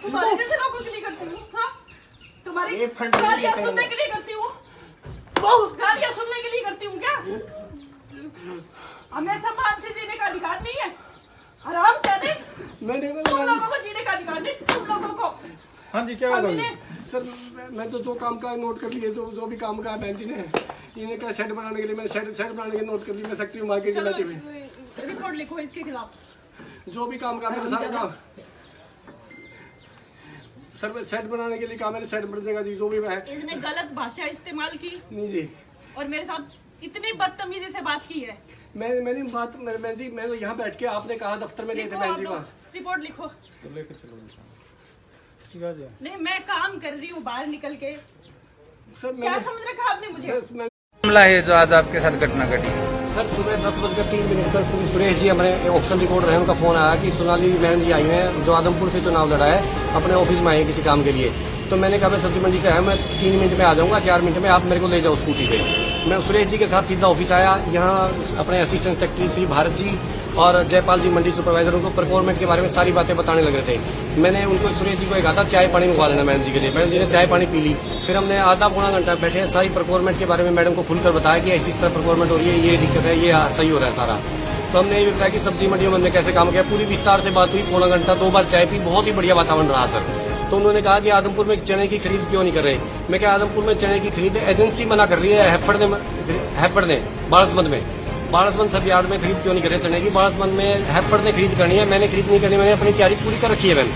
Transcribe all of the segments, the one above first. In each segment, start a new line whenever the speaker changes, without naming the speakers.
तुम्हारे जैसे लोगों के लिए करती हूँ। हाँ, तुम्हारी गालियाँ सुनने के लिए करती हूँ, गालियाँ सुनने के लिए करती हूँ क्या? हमें सम्मान से जीने का अधिकार नहीं है। हराम जाने, तुम लोगों को जीने का अधिकार नहीं, तुम लोगों को।
हाँ जी, क्या बात है
सर? मैं तो जो काम का नोट कर लिए, जो भी काम का बहन जी ने इन्हें क्या शेड बनाने के लिए, मैंने शेड बनाने के नोट कर लिए। मैं सेक्रेटरी मार्केट में बैठे हुए
रिपोर्ट लिखो इसके खिलाफ।
जो भी काम का मैंने सारा काम सर, मैं सेट बनाने के लिए कहा, मैंने सेट बन जाएगा जी। जो भी है,
इसने गलत भाषा इस्तेमाल की
नहीं जी,
और मेरे साथ इतनी बदतमीजी से बात की है।
मैंने बात बहन जी, मैं तो यहाँ बैठ के, आपने कहा दफ्तर में गए थे बहन जी वहाँ।
रिपोर्ट लिखो।
तो लेकर चलो।
नहीं, मैं काम कर रही हूँ बाहर निकल के।
सर
क्या समझ रखा आपने मुझे?
मामला है जो आज आपके साथ घटना घटी?
सर सुबह 10:03 पर सुरेश जी हमारे ऑक्शन रिकॉर्ड रहे, उनका फोन आया कि सोनाली मैडम जी आई हैं जो आदमपुर से चुनाव लड़ा है, अपने ऑफिस में आई है किसी काम के लिए। तो मैंने कहा मैं सब्जी मंडी से आया, मैं 3 मिनट में आ जाऊंगा, 4 मिनट में आप मेरे को ले जाओ स्कूटी पे। मैं सुरेश जी के साथ सीधा ऑफिस आया। यहाँ अपने असिस्टेंट सेक्रेटरी श्री भारत जी और जयपाल जी मंडी सुपरवाइजर उनको परफॉर्मेंट के बारे में सारी बातें बताने लग रहे थे। मैंने उनको सुरेश जी को कहा था चाय पानी मंगवा लेना मैडम जी के लिए। मैडम जी ने चाय पानी पी ली। फिर हमने आधा पौना घंटा बैठे सारी परफॉर्मेंट के बारे में मैडम को खुलकर बताया कि इस तरह परफॉर्मेंट हो रही है, ये दिक्कत है, ये सही हो रहा है सारा। तो हमने ये बताया कि सब्जी मंडियों में हमने कैसे काम किया, पूरी विस्तार से बात हुई। पौना घंटा 2 बार चाय पी, बहुत ही बढ़िया वातावरण रहा सर। तो उन्होंने कहा कि आदमपुर में चने की खरीद क्यों नहीं कर रहे? मैं क्या, आदमपुर में चने की खरीद एजेंसी मना कर रही है, हैफर्ड ने बाड़सबंद सब यार्ड में खरीद क्यों नहीं कर रहे चने की? बाड़सबंद में हैफर्ड ने खरीद करनी है, मैंने खरीद नहीं करनी, मैंने अपनी तैयारी पूरी कर रखी है मैंने।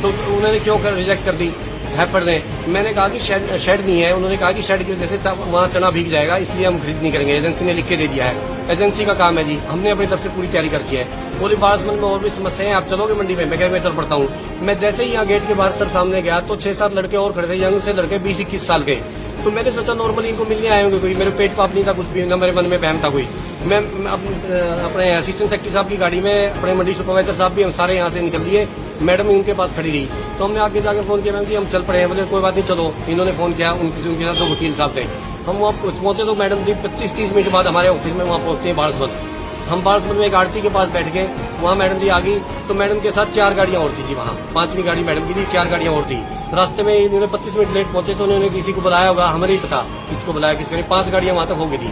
तो उन्होंने क्यों रिजेक्ट कर दी हैफर्ड ने? मैंने कहा कि शेड नहीं है। उन्होंने कहा कि शेड की वजह से वहाँ चना भीग जाएगा, इसलिए हम खरीद नहीं करेंगे। एजेंसी ने लिख के दे दिया है, एजेंसी का काम है जी, हमने अपनी तरफ से पूरी तैयारी कर रखी है। बोली बाड़सबंद में और भी समस्याएं, आप चलोगे मंडी में? मैं कह मैं चल पड़ता हूँ। मैं जैसे ही यहाँ गेट के बाहर सर सामने गया तो 6-7 लड़के और खड़े थे, यंग से लड़के 20-21 साल के। तो मैंने सोचा नॉर्मली इनको मिलने आए होंगे कोई, मेरे पेट पाप नहीं था कुछ भी, न मेरे मन में बहम था कोई। मैं अपने असिस्टेंट सेक्रेटरी साहब की गाड़ी में, अपने मंडी सुपरवाइजर साहब भी हम सारे यहाँ से निकल दिए। मैडम उनके पास खड़ी रही। तो हमने आगे जाकर फोन किया, मैम जी हम चल पड़े हैं। बोले कोई बात नहीं चलो। इन्होंने फोन किया, उनके साथ 2 वकील साहब थे। हम वहाँ पहुंचे तो मैडम जी 25-30 मिनट बाद हमारे ऑफिस में वहाँ पहुंचते हैं बाड़सबंद। हम बाड़सबंद में एक आड़ती के पास बैठ गए, वहाँ मैडम जी आ गई। तो मैडम के साथ 4 गाड़ियां और थी वहाँ, 5वीं गाड़ी मैडम की थी, 4 गाड़ियां और थी। रास्ते में इन्होंने 25 मिनट लेट पहुंचे तो उन्होंने किसी को बुलाया होगा, हमें नहीं पता किसको बुलाया किसको नहीं। 5 गाड़ियां वहाँ तक हो गई थी।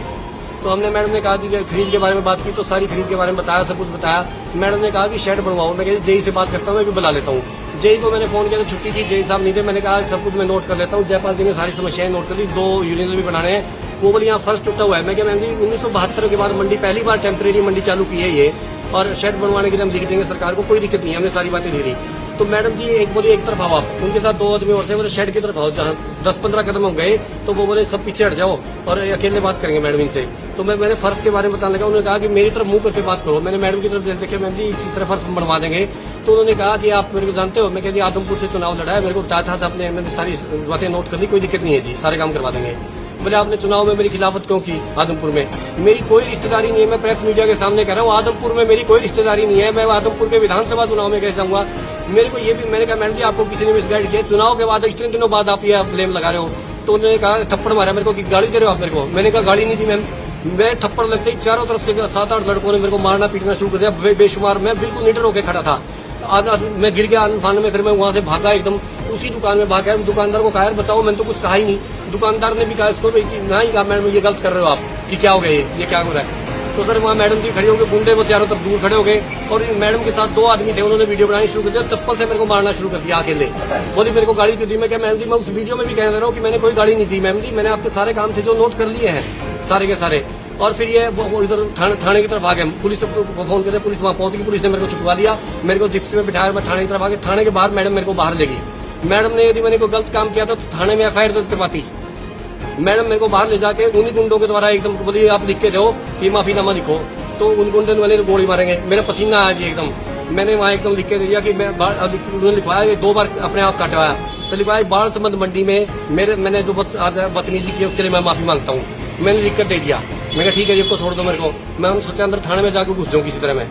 तो हमने मैडम ने कहा कि खरीद के बारे में बात की, तो सारी खरीद के बारे में बताया, सब कुछ बताया। मैडम ने कहा कि शेड बनवाओ। मैं कहती जेई से बात करता हूँ, मैं भी बुला लेता हूँ। जेई को मैंने फोन किया तो छुट्टी की, जेई साहब नहीं थे। मैंने कहा सब कुछ मैं नोट कर लेता हूँ। जयपाल जी ने सारी समस्याएं नोट कर ली, 2 यूनियन भी बनाने हैं। वो बोली यहाँ फर्स्ट टूटा हुआ है। मैं क्या मैम जी 1972 के बाद मंडी पहली बार टेम्परेरी मंडी चालू की है ये, और शेड बनवाने के लिए हम लिख देंगे सरकार को, कोई दिक्कत नहीं है। हमने सारी बातें दे दी। तो मैडम जी एक बोली एक तरफ आओ आप, उनके साथ 2 आदमी और थे, बोले शेड की तरफ आओ। जहाँ 10-15 कदम हम गए तो वो बोले सब पीछे हट जाओ और अकेले बात करेंगे मैडम इनसे। तो मैंने फर्श के बारे में बताने लगा। उन्होंने कहा कि मेरी तरफ मुंह करके बात करो। मैंने मैडम की तरफ देखे, मैम जी इसी तरह फर्श बनवा देंगे। तो उन्होंने कहा कि आप मेरे को जानते हो? मैं कहती आदमपुर से चुनाव लड़ा है, मेरे को बताया था आपने, मैंने सारी बातें नोट कर ली, कोई दिक्कत नहीं है जी, सारे काम करवा देंगे। बोले आपने चुनाव में मेरी खिलाफत क्यों की? आदमपुर में मेरी कोई रिश्तेदारी नहीं है, मैं प्रेस मीडिया के सामने कह रहा हूँ, आदमपुर में मेरी कोई रिश्तेदारी नहीं है। मैं आदमपुर के विधानसभा चुनाव में कैसे जाऊंगा? मेरे को ये भी, मैंने कहा मैडम जी आपको किसी ने मिसगाइड किया? चुनाव के बाद इतने दिनों बाद आप ये ब्लेम लगा रहे हो। तो उन्होंने कहा थप्पड़ मारा मेरे को कि गाड़ी दे रहे हो आप मेरे को? मैंने कहा गाड़ी नहीं दी मैम। मैं थप्पड़ लगते ही चारों तरफ से 7-8 लड़कों ने मेरे को मारना पीटना शुरू कर दिया, बेशुमार। मैं बिल्कुल निडर होकर खड़ा था। मैं गिर गया आनफान में। फिर मैं वहां से भागा, एकदम उसी दुकान में भागा। दुकानदार को कहा बताओ, मैंने तो कुछ कहा ही नहीं। दुकानदार ने भी कहा इसको ना ही कहा मैडम ये गलत कर रहे हो आप, कि क्या हो गया ये क्या हो रहा है? तो सर वहाँ मैडम जी खड़ी हो गए, गुंडे वो चारों तरफ दूर खड़े हो गए। और मैडम के साथ 2 आदमी थे, उन्होंने वीडियो बनानी शुरू कर दिया, चप्पल से मेरे को मारना शुरू कर दिया अकेले। बोली मेरे को गाड़ी क्यों दी? मैं क्या मैम जी मैं उस वीडियो में भी कह रहा हूँ कि मैंने कोई गाड़ी नहीं दी मैम जी, मैंने आपके सारे काम थे जो नोट कर लिए हैं सारे के सारे। और फिर ये इधर थाने की तरफ आ गए। पुलिस को फोन करते, पुलिस वहाँ पहुंच गई, पुलिस ने मेरे को छुटवा दिया, मेरे को जिप्सी में बिठाया, मैं थाने की तरफ आ गया। थाने के बाहर मैडम मेरे को बाहर ले गई। मैडम ने यदि मैंने कोई गलत काम किया था तो थाने में FIR दर्ज करवाती। मैडम मेरे को बाहर ले जाके उन्हीं गुंडों के द्वारा एकदम बोली आप लिख के दो कि माफीनामा लिखो। तो उन गुंडे वाले तो गोली मारेंगे, मेरा पसीना आया जी एकदम। मैंने वहाँ एकदम लिख के दिया कि उन्होंने लिखवाया 2 बार अपने आप काटवाया। तो लिखवाया बाड़सबंद मंडी में मैंने जो बदतमीजी की उसके लिए मैं माफी मांगता हूँ। मैंने लिख कर दे दिया। मैं कहा ठीक है इसको छोड़ दो मेरे को। मैं उन सोचा अंदर थाने में जाकर घुस जाऊँ किसी तरह। मैं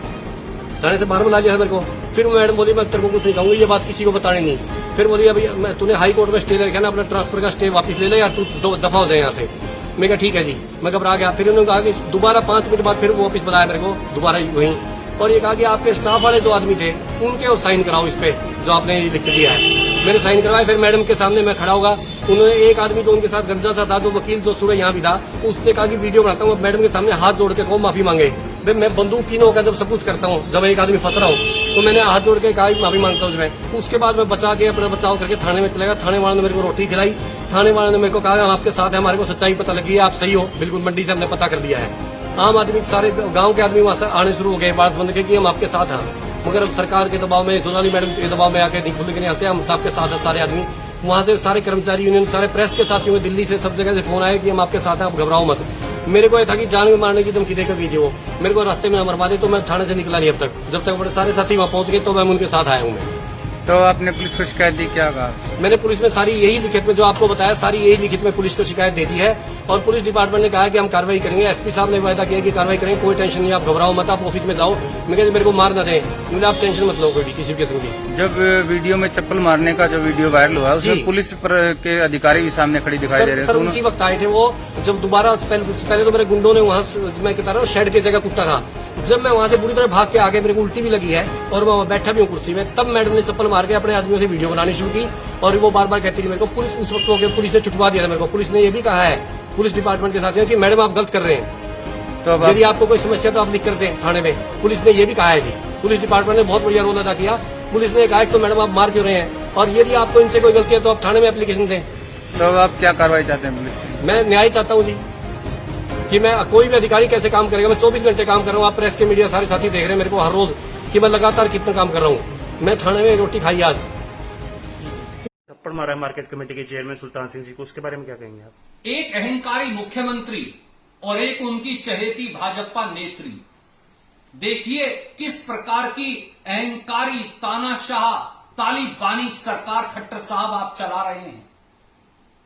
थाने से बाहर बुला लिया है मेरे को। फिर मैडम बोली मैं तेरे को कुछ नहीं कहूंगी, ये बात किसी को बतानी नहीं। फिर बोली अभी तूने हाई कोर्ट में स्टे ले रखा ना, अपना ट्रांसफर का स्टे वापस ले ले या तू दफा हो जाए यहाँ से। मैं कहा ठीक है जी। मैं घबरा गया। फिर उन्होंने कहा कि दोबारा 5 मिनट बाद फिर वो वापस बुलाया मेरे को दोबारा वहीं, और ये कहा कि आपके स्टाफ वाले 2 आदमी थे उनके साइन कराओ इस पे जो आपने लिख के दिया है। मैंने साइन करवाया, फिर मैडम के सामने मैं खड़ा होगा। उन्होंने एक आदमी जो उनके साथ गंजा सा था, जो वकील जो सुबह यहाँ भी था, उसने कहा कि वीडियो बनाता हूँ, मैडम के सामने हाथ जोड़ के कहो माफी मांगे। मैं बंदूक होकर जब सब कुछ करता हूँ, जब एक आदमी फंस रहा हूँ तो मैंने हाथ जोड़ के कहा माफी मांगता हूँ मैं। उसके बाद मैं बचा के अपना बचाव करके थाने में चला गया। थाने वालों ने मेरे को रोटी खिलाई, थाने वालों ने मेरे को कहा हम आपके साथ हैं, हमारे को सच्चाई पता लगी है, आप सही हो बिल्कुल, मंडी से हमने पता कर दिया है। आम आदमी सारे गाँव के आदमी वहां से आने शुरू हो गए बार्स बंद के कि हम आपके साथ हैं, मगर सरकार के दबाव में, सोनाली मैडम के दबाव में आके नहीं खुल के नहीं आते, हम सबके साथ हैं सारे आदमी। वहां से सारे कर्मचारी यूनियन, सारे प्रेस के साथियों, दिल्ली से सब जगह से फोन आया कि हम आपके साथ हैं, आप घबराओ मत। मेरे को यह था कि जान में मारने की धमकी देकर कीजिए, वो मेरे को रास्ते में न मरवा दे, तो मैं थाने से निकला नहीं अब तक, जब तक बड़े सारे साथी वहां पहुंच गए तो मैं उनके साथ आया हूँ। मैं
तो आपने पुलिस को शिकायत दी, क्या कहा?
मैंने पुलिस में सारी यही लिखित में जो आपको बताया, सारी यही लिखित में पुलिस को शिकायत दे दी है, और पुलिस डिपार्टमेंट ने कहा कि हम कार्रवाई करेंगे। एसपी साहब ने वायदा किया कि कार्रवाई करेंगे, कोई टेंशन नहीं, आप घबराओ मत, आप ऑफिस में जाओ। मैं कहते मेरे को मार न दें, मुझे आप टेंशन मत लो कोई भी किसी किस्म की।
जब वीडियो में चप्पल मारने का जो वीडियो वायरल हुआ, उसमें पुलिस के अधिकारी भी सामने खड़ी दिखाई दे रहे
सर उसी वक्त आए थे वो, जब दोबारा पहले तो मेरे गुंडों ने वहां, मैं कहता रहा हूँ शेड की जगह कुत्ता था, जब मैं वहां से बुरी तरह भाग के आगे, मेरे को उल्टी भी लगी है और मैं वहां बैठा भी हूँ कुर्सी में, तब मैडम ने चप्पल मार के अपने आदमियों से वीडियो बनानी शुरू की, और वो बार बार कहती थी मेरे को, पुलिस उस वक्त पुलिस ने छुटवा दिया था मेरे को। पुलिस ने ये भी कहा है, पुलिस डिपार्टमेंट के साथ, कि मैडम आप गलत कर रहे हैं,
तो
यदि आपको कोई समस्या तो आप लिख कर दें थाने में। पुलिस ने ये भी कहा है जी, पुलिस डिपार्टमेंट ने बहुत बढ़िया रोल अदा किया। पुलिस ने कहा तो मैडम आप मार क्यों रहे हैं, और यदि आपको इनसे कोई गलती है तो आप थाने में एप्लीकेशन दें।
तो आप क्या कार्रवाई चाहते हैं पुलिस से?
मैं न्याय चाहता हूँ जी, कि मैं कोई भी अधिकारी कैसे काम करेगा। मैं 24 घंटे काम कर रहा हूँ, आप प्रेस के मीडिया सारे साथी देख रहे हैं मेरे को हर रोज कि मैं लगातार कितना काम कर रहा हूँ। मैं थाने में रोटी खाई आज।
थप्पड़ मारा है मार्केट कमेटी के चेयरमैन सुल्तान सिंह जी को, उसके बारे में क्या कहेंगे आप?
एक अहंकारी मुख्यमंत्री और एक उनकी चहेती भाजपा नेत्री, देखिए किस प्रकार की अहंकारी तानाशाह तालिबानी सरकार खट्टर साहब आप चला रहे हैं।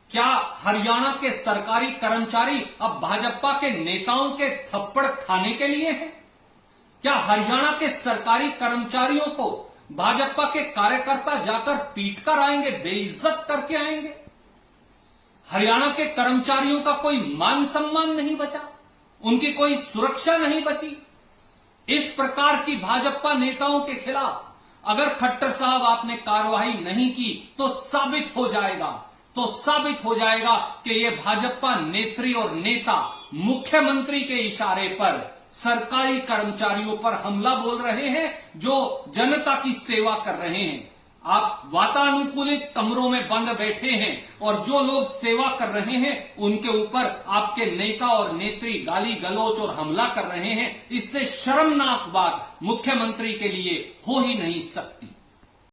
क्या हरियाणा के सरकारी कर्मचारी अब भाजपा के नेताओं के थप्पड़ खाने के लिए हैं? क्या हरियाणा के सरकारी कर्मचारियों को भाजपा के कार्यकर्ता जाकर पीट कर आएंगे, बेइज्जत करके आएंगे? हरियाणा के कर्मचारियों का कोई मान सम्मान नहीं बचा, उनकी कोई सुरक्षा नहीं बची। इस प्रकार की भाजपा नेताओं के खिलाफ अगर खट्टर साहब आपने कार्रवाई नहीं की तो साबित हो जाएगा कि ये भाजपा नेत्री और नेता मुख्यमंत्री के इशारे पर सरकारी कर्मचारियों पर हमला बोल रहे हैं, जो जनता की सेवा कर रहे हैं। आप वातानुकूलित कमरों में बंद बैठे हैं और जो लोग सेवा कर रहे हैं उनके ऊपर आपके नेता और नेत्री गाली गलौज और हमला कर रहे हैं। इससे शर्मनाक बात मुख्यमंत्री के लिए हो ही नहीं सकती।